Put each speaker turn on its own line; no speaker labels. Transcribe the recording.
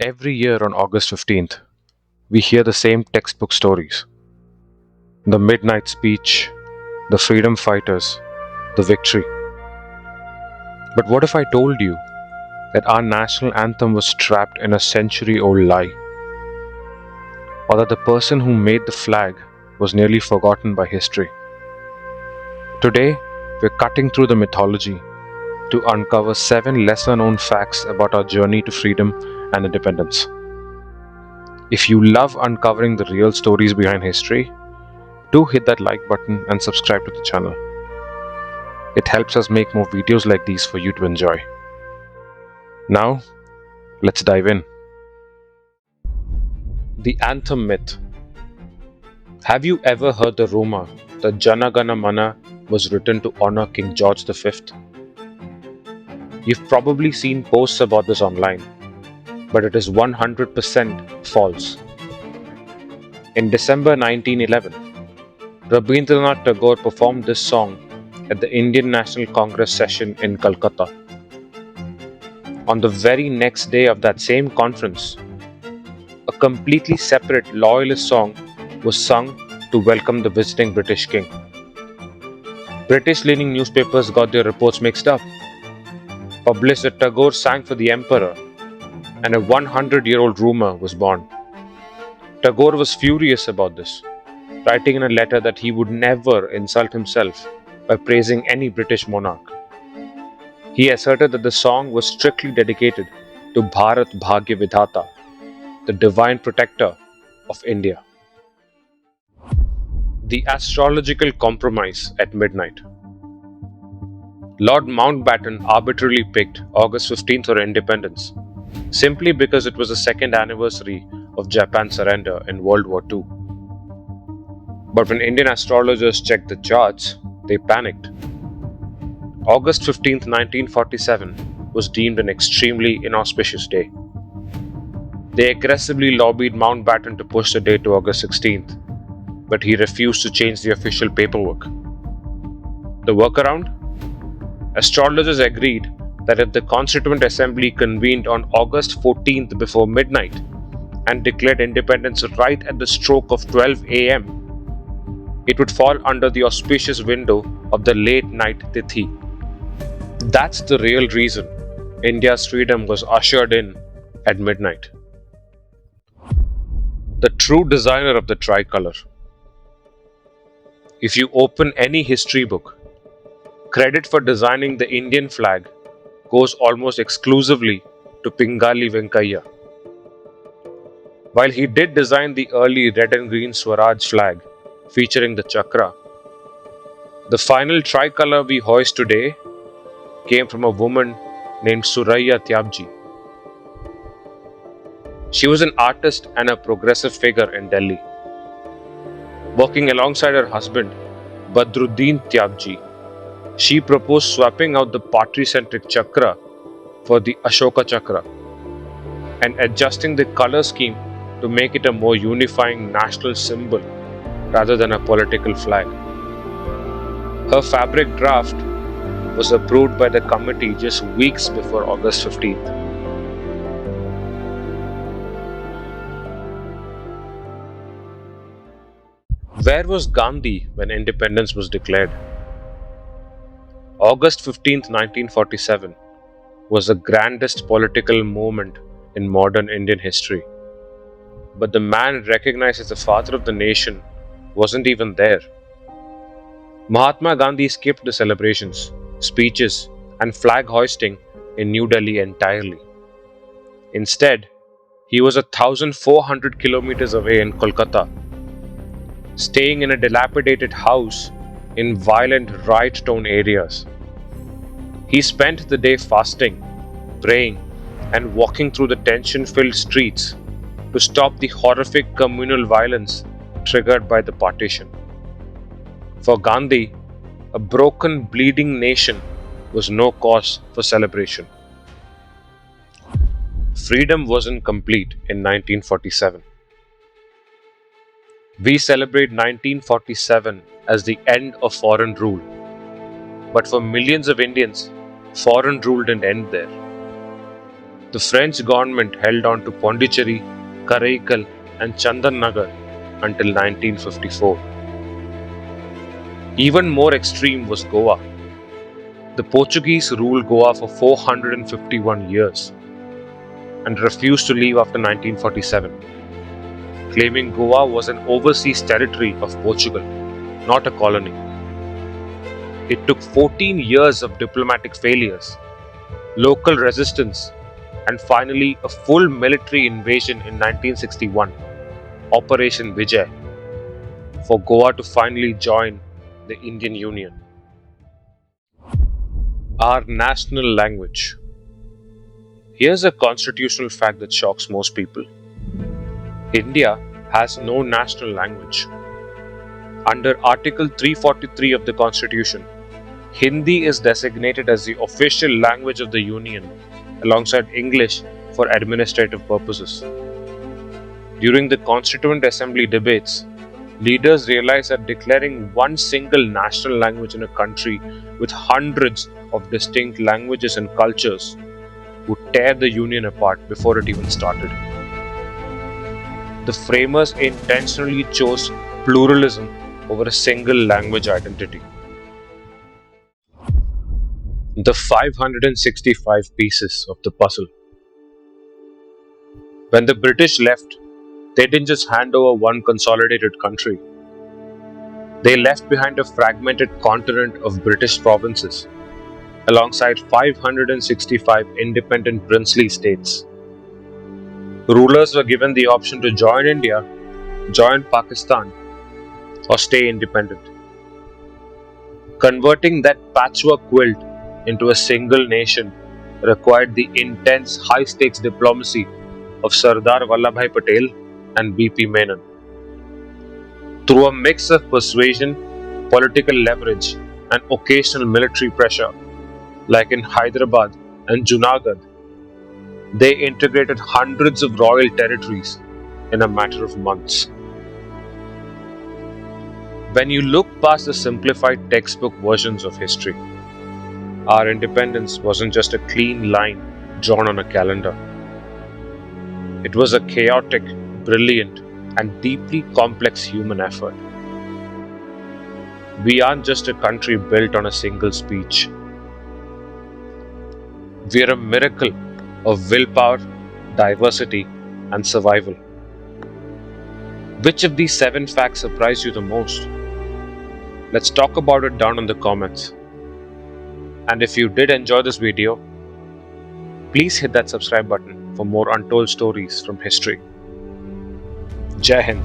Every year on August 15th, we hear the same textbook stories: the midnight speech, the freedom fighters, the victory. But what if I told you that our national anthem was trapped in a century old lie? Or that the person who made the flag was nearly forgotten by history? Today, we're cutting through the mythology to uncover 7 lesser known facts about our journey to freedom and independence. If you love uncovering the real stories behind history, do hit that like button and subscribe to the channel. It helps us make more videos like these for you to enjoy. Now, let's dive in. The anthem myth. Have you ever heard the rumor that Jana Gana was written to honor King George V? You've probably seen posts about this online, but it is 100% false. In December 1911, Rabindranath Tagore performed this song at the Indian National Congress session in Calcutta. On the very next day of that same conference, a completely separate loyalist song was sung to welcome the visiting British king. British-leaning newspapers got their reports mixed up, published that Tagore sang for the emperor, and a 100-year-old rumor was born. Tagore was furious about this, writing in a letter that he would never insult himself by praising any British monarch. He asserted that the song was strictly dedicated to Bharat Bhagya Vidhata, the divine protector of India. The astrological compromise at midnight. Lord Mountbatten arbitrarily picked August 15th for independence, simply because it was the second anniversary of Japan's surrender in World War II. But when Indian astrologers checked the charts, they panicked. August 15th, 1947 was deemed an extremely inauspicious day. They aggressively lobbied Mountbatten to push the date to August 16th, but he refused to change the official paperwork. The workaround? Astrologers agreed that if the Constituent Assembly convened on August 14th before midnight and declared independence right at the stroke of 12 am, it would fall under the auspicious window of the late night Tithi. That's the real reason India's freedom was ushered in at midnight. The true designer of the Tricolor. If you open any history book, credit for designing the Indian flag goes almost exclusively to Pingali Venkaiah. While he did design the early red and green Swaraj flag featuring the chakra, the final tricolor we hoist today came from a woman named Suraiya Tyabji. She was an artist and a progressive figure in Delhi. Working alongside her husband, Badruddin Tyabji, she proposed swapping out the Patri-centric chakra for the Ashoka chakra and adjusting the color scheme to make it a more unifying national symbol rather than a political flag. Her fabric draft was approved by the committee just weeks before August 15th. Where was Gandhi when independence was declared? August 15th, 1947 was the grandest political moment in modern Indian history. But the man recognized as the father of the nation wasn't even there. Mahatma Gandhi skipped the celebrations, speeches, and flag hoisting in New Delhi entirely. Instead, he was 1,400 kilometers away in Kolkata, staying in a dilapidated house in violent riot-torn areas. He spent the day fasting, praying, and walking through the tension-filled streets to stop the horrific communal violence triggered by the partition. For Gandhi, a broken, bleeding nation was no cause for celebration. Freedom wasn't complete in 1947. We celebrate 1947 as the end of foreign rule. But for millions of Indians, foreign rule didn't end there. The French government held on to Pondicherry, Karaikal, and Chandannagar until 1954. Even more extreme was Goa. The Portuguese ruled Goa for 451 years and refused to leave after 1947, claiming Goa was an overseas territory of Portugal, not a colony. It took 14 years of diplomatic failures, local resistance, and finally a full military invasion in 1961, Operation Vijay, for Goa to finally join the Indian Union. Our national language. Here's a constitutional fact that shocks most people. India has no national language. Under Article 343 of the Constitution, Hindi is designated as the official language of the Union alongside English for administrative purposes. During the Constituent Assembly debates, leaders realized that declaring one single national language in a country with hundreds of distinct languages and cultures would tear the Union apart before it even started. The framers intentionally chose pluralism over a single language identity. The 565 pieces of the puzzle. When the British left, they didn't just hand over one consolidated country. They left behind a fragmented continent of British provinces, alongside 565 independent princely states. Rulers were given the option to join India, join Pakistan, or stay independent. Converting that patchwork quilt into a single nation required the intense high-stakes diplomacy of Sardar Vallabhbhai Patel and B.P. Menon. Through a mix of persuasion, political leverage, and occasional military pressure, like in Hyderabad and Junagadh, they integrated hundreds of royal territories in a matter of months. When you look past the simplified textbook versions of history, our independence wasn't just a clean line drawn on a calendar. It was a chaotic, brilliant, and deeply complex human effort. We aren't just a country built on a single speech. We are a miracle of willpower, diversity, and survival. Which of these 7 facts surprised you the most? Let's talk about it down in the comments. And if you did enjoy this video, please hit that subscribe button for more untold stories from history. Jai Hind.